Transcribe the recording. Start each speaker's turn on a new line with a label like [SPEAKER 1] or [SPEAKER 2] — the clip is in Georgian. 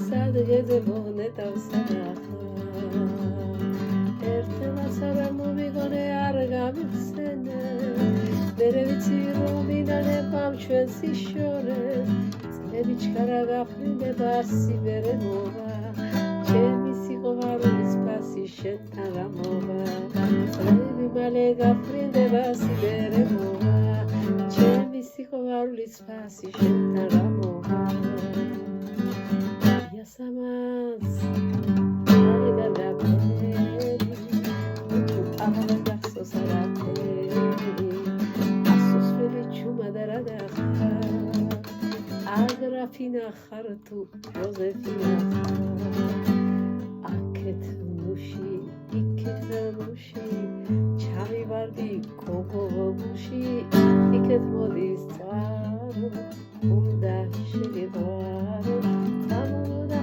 [SPEAKER 1] სადღეზე მოგნეტავს ერთმანაც არ მომიგონე არ გამიხსენე მერე ვიცი რომ იდანებამ ჩვენს სიშორეს წლები ჩქარა გაფრინდება სიმერე მოვა ჩემი სიყვარულის ფასი შენთან რა მოვა წლები მალე გაფრინდება სიმერე მოვა ჩემი სიყვარულის ფასი შენთან რა მოვა Yasamaz Ayda da beri Tu ahada sosarate Asos veli chuma darada Agrafina khartu Josefina Aket mushi Iket mushi Chami vardi Koko mushi Iket modis Taro Unda shegevaro Tamo da